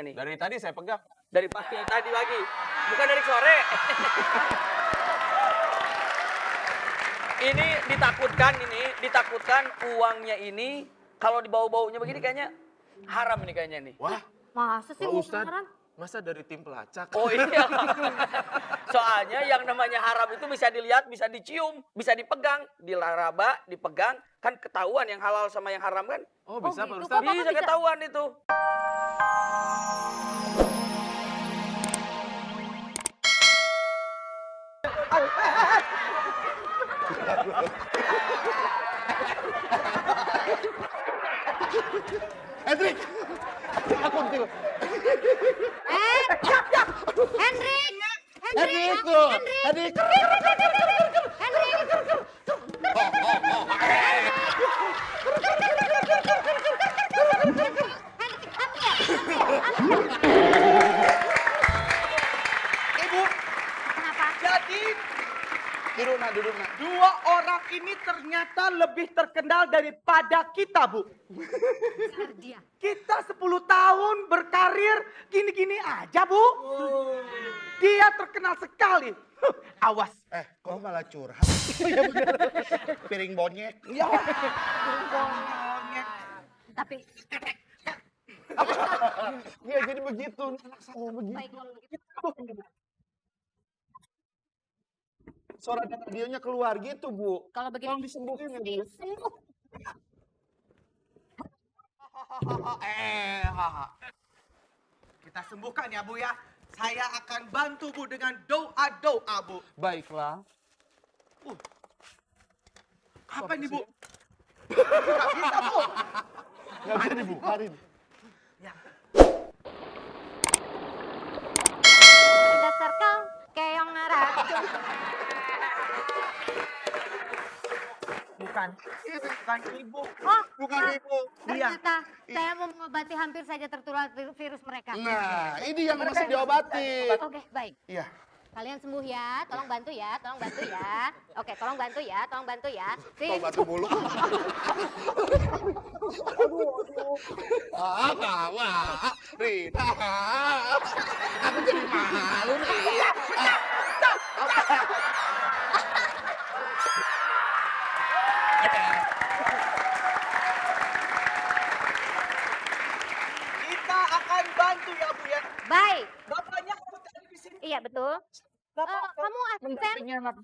nih. Dari tadi saya pegang. Dari pagi tadi lagi. Bukan dari sore. Ini ditakutkan uangnya ini kalau dibawa-baunya begini kayaknya haram ini kayaknya nih. Wah, Masa sih Pak mau Ustadz, haram? masa dari tim pelacak? Oh iya. Soalnya yang namanya haram itu bisa dilihat, bisa dicium, bisa dipegang, dilaraba, dipegang, kan ketahuan yang halal sama yang haram kan? Oh bisa gitu Pak kok, Ustadz? Bapak Bisa bisa? ketahuan itu. Hendrik! Aku tiba. Hendrik! Hendrik tuh! Hendrik! Ibu, Kenapa? jadi Duduk nak, duduk nak. dua orang ini ternyata lebih terkenal daripada kita, Bu. Dia. Kita 10 tahun berkarir gini-gini aja, Bu. Dia terkenal sekali. Awas. Kok malah curhat? Iya bener. Piring bonyek. Ya. Tapi Iya jadi begitu, anak saya begitu. baik kalau begitu. Suara dan radionya keluar gitu Bu. Kalau begitu Tolong disembuhin ya Bu. sembuh. Kita sembuhkan ya, Bu ya. Saya akan bantu Bu dengan doa-doa, Bu. Baiklah. Apa ini, Bu? Nggak bisa dibukarin. Dasar kau keong racun. Bukan. Bukan Ibu. Oh, Bukan Ibu. ternyata saya mau mengobati hampir saja tertular virus mereka. Nah, ini yang mesti diobati. Oke, baik. Iya. Kalian sembuh ya, tolong bantu ya, tolong bantu ya. Oke, tolong bantu ya, tolong bantu ya. Kau batu mulu. Wah, Rita. Aku jadi malu nih. Kita akan bantu ya, Bu ya. Baik, Bapaknya harus ada di sini. iya betul. Bapak, Kamu asisten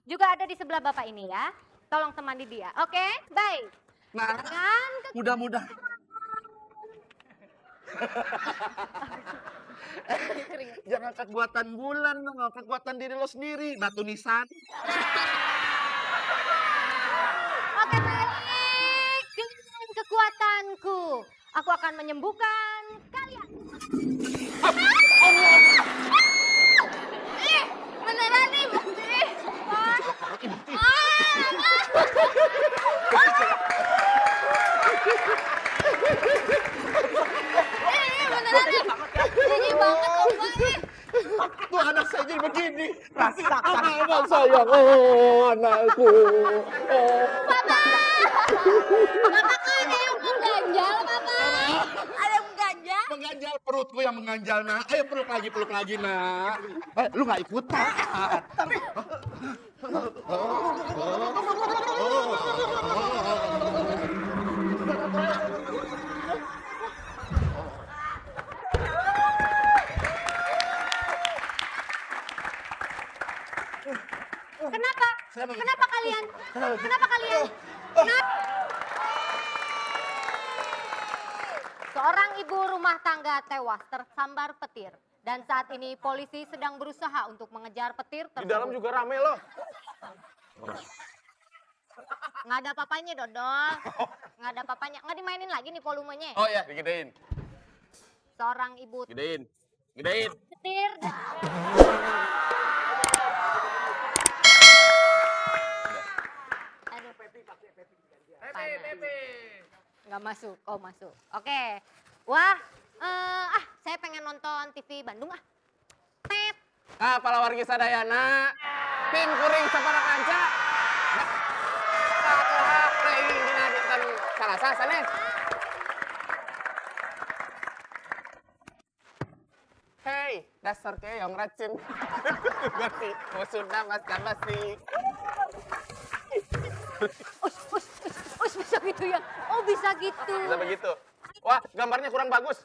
juga ada di sebelah Bapak ini ya. Tolong temani dia, oke? Baik. Nah, Kan mudah-mudahan. Jangan kekuatan bulan dong, kekuatan diri lo sendiri. Batu nisan. Oke, baik. Dengan kekuatanku, aku akan menyembuhkan kalian. Ih, beneran nih, Bukti. Beneran nih. Jijik banget kok, Bang. Tuh anak saya jadi begini. Anak sayang, anakku. Bapak kok ada yang mengganjal, Bapak? Ada yang mengganjal? Mengganjal perutku yang mengganjal nak. Ayo peluk lagi nak. Lu nggak ikutan. Kenapa? Kenapa kalian? Kenapa kalian? Kenapa? Seorang ibu rumah tangga tewas tersambar petir. Dan saat ini polisi sedang berusaha untuk mengejar petir Di dalam tersebut. juga rame loh. Nggak ada papanya, Dodol. Nggak ada papanya. Nggak dimainin lagi nih volumenya. Oh ya, digedein. Seorang ibu Gedein. Gedein. petir. Aduh. Panas. Nggak masuk. Oh, masuk. Oke. Wah, saya pengen nonton TV Bandung ah. Tet. Palawargi Sadayana. Tim kuring sapara kanca. Ini dina dinten Salasa sanes. Dasar keong racun. Ngerti, musuhnya mas basi. Us, bisa gitu ya? Oh, bisa gitu. Bisa begitu. Wah, gambarnya kurang bagus.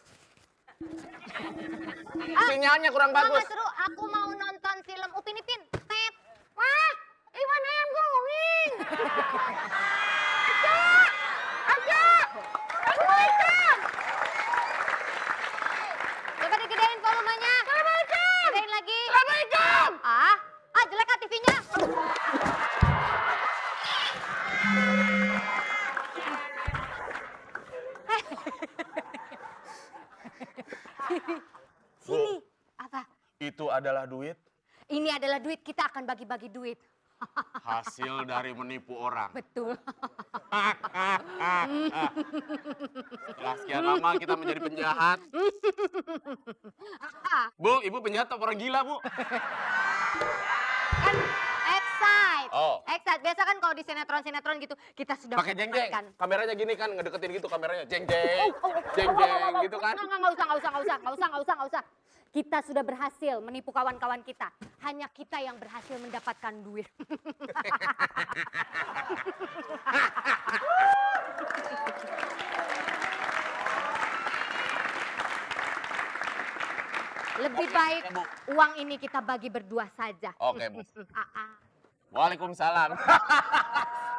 Sinyalnya kurang Wah, bagus. nggak seru. Aku mau nonton film Upin Ipin. Tet. Wah, Iwan ayam going. Aja. Assalamualaikum. Coba digedein volumenya. Assalamualaikum. Gedein lagi. Assalamualaikum. Jelek TV-nya. Sini. Apa? Itu adalah duit Ini adalah duit, kita akan bagi-bagi duit. hasil dari menipu orang. Betul. Setelah sekian lama kita menjadi penjahat. Bu, ibu penjahat atau orang gila, Bu? Kan excite. Oh. Excite. Biasa kan kalau di sinetron-sinetron gitu, kita sudah Pakai jeng-jeng. mendapatkan. Kameranya gini kan, ngedeketin gitu kameranya. Jeng-jeng. Jeng-jeng gitu kan. Nggak usah. Kita sudah berhasil menipu kawan-kawan kita. Hanya kita yang berhasil mendapatkan duit. Lebih baik Ya, Bu. uang ini kita bagi berdua saja. Oke, Bu. Ah. Waalaikumsalam.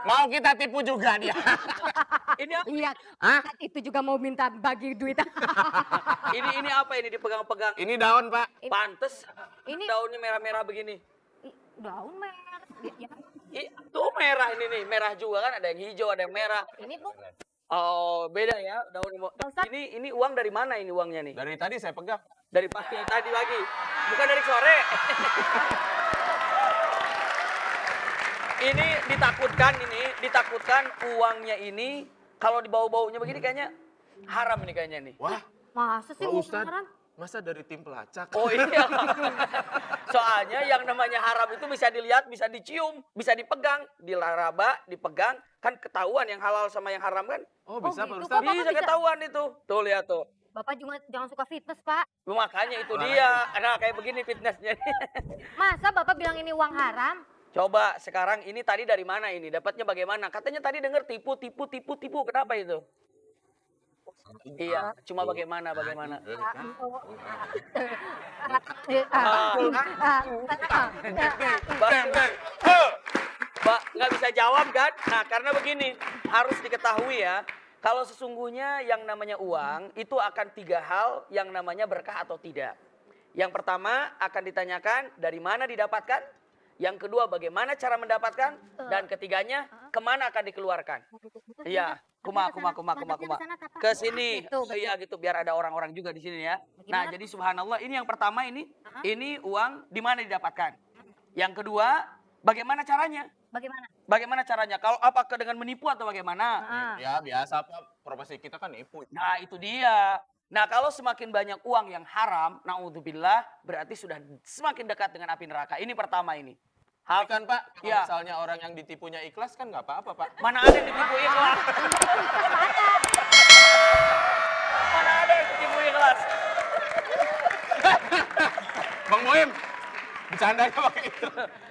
Mau kita tipu juga dia. Ini Lihat, Hah? saat itu juga mau minta bagi duit. ini apa ini dipegang-pegang? Ini daun, Pak. Pantes Ini daunnya merah-merah begini. daun merah. Ya, Tuh merah ini nih, merah juga kan, ada yang hijau, ada yang merah. ini Bu. Oh, beda ya daun Ustaz. ini uang dari mana ini uangnya nih? Dari tadi saya pegang. Dari pagi tadi pagi. Bukan dari sore. Ini ditakutkan uangnya ini kalau dibawa-baunya begini kayaknya haram ini kayaknya nih. Wah, Masa sih Pak uang Ustadz, haram? masa dari tim pelacak? Oh iya. Soalnya yang namanya haram itu bisa dilihat, bisa dicium, bisa dipegang, dilaraba, dipegang, kan ketahuan yang halal sama yang haram kan? Oh, bisa, gitu, Pak kok, Ustadz. Bapak Bisa bisa? ketahuan itu. Tuh lihat tuh. Bapak juga jangan suka fitness, Pak. Makanya itu dia. Nah, kayak begini fitnessnya. Masa Bapak bilang ini uang haram? Coba sekarang ini tadi dari mana ini? Dapatnya bagaimana? Katanya tadi dengar tipu. Kenapa itu? Iya, cuma bagaimana? Mbak, nggak bisa jawab kan? Nah, karena begini, harus diketahui ya, kalau sesungguhnya yang namanya uang, itu akan 3 hal yang namanya berkah atau tidak. Yang pertama akan ditanyakan dari mana didapatkan, yang kedua bagaimana cara mendapatkan, dan ketiganya kemana akan dikeluarkan. Iya, kuma. Ke sini. Iya gitu, biar ada orang-orang juga di sini ya. Nah, jadi subhanallah, ini yang pertama ini uang di mana didapatkan. Yang kedua, bagaimana caranya? Bagaimana caranya? Kalau apakah dengan menipu atau bagaimana? Ya, biasa, Pak. Profesi kita kan nipu. Nah, itu dia. Nah, kalau semakin banyak uang yang haram, naudzubillah, berarti sudah semakin dekat dengan api neraka. Ini pertama ini. Tapi kan, Pak, kalau Iya. misalnya orang yang ditipunya ikhlas kan nggak apa-apa, Pak. Mana ada yang ditipu ikhlas? Mana ada yang ditipu ikhlas? Bang Boim, bercandanya pakai itu.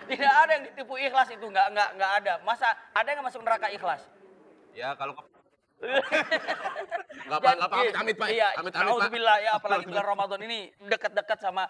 Tidak ada yang ditipu ikhlas itu, nggak ada. Masa ada yang masuk neraka ikhlas? Ya, kalau nggak pamit, Pak. Iya, Pamit, Pak. naudzubillah ya, apalagi bulan Ramadan ini dekat-dekat sama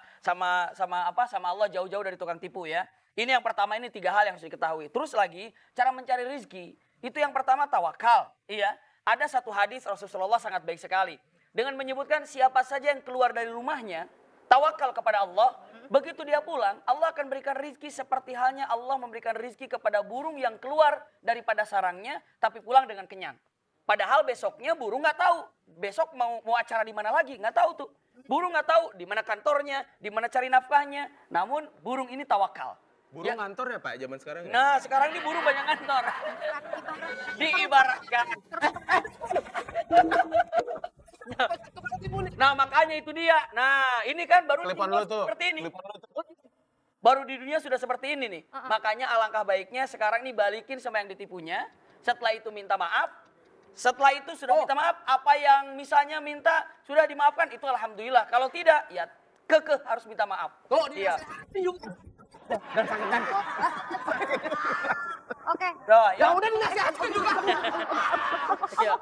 Allah, jauh-jauh dari tukang tipu ya. Ini yang pertama, ini 3 hal yang harus diketahui. Terus lagi, cara mencari rizki. Itu yang pertama tawakal. Iya, ada satu hadis Rasulullah sangat baik sekali. Dengan menyebutkan siapa saja yang keluar dari rumahnya, tawakal kepada Allah, begitu dia pulang, Allah akan berikan rizki seperti halnya Allah memberikan rizki kepada burung yang keluar daripada sarangnya, tapi pulang dengan kenyang. Padahal besoknya burung nggak tahu, besok mau acara di mana lagi, nggak tahu tuh. Burung nggak tahu di mana kantornya, di mana cari nafkahnya. Namun burung ini tawakal. Burung ngantor ya, Pak, zaman sekarang ya? Nah, sekarang ini burung banyak ngantor. Diibaratkan. Nah, makanya itu dia. Nah, ini kan baru di Telepon dunia lu tuh. seperti ini. Telepon lu tuh. Baru di dunia sudah seperti ini nih. Makanya alangkah baiknya sekarang nih balikin sama yang ditipunya. Setelah itu minta maaf. Setelah itu sudah minta maaf, apa yang misalnya minta sudah dimaafkan, itu alhamdulillah. Kalau tidak, ya kekeh harus minta maaf. Oh, Iya. Oke. Nah, Ya udah dinasihatin juga. Iya.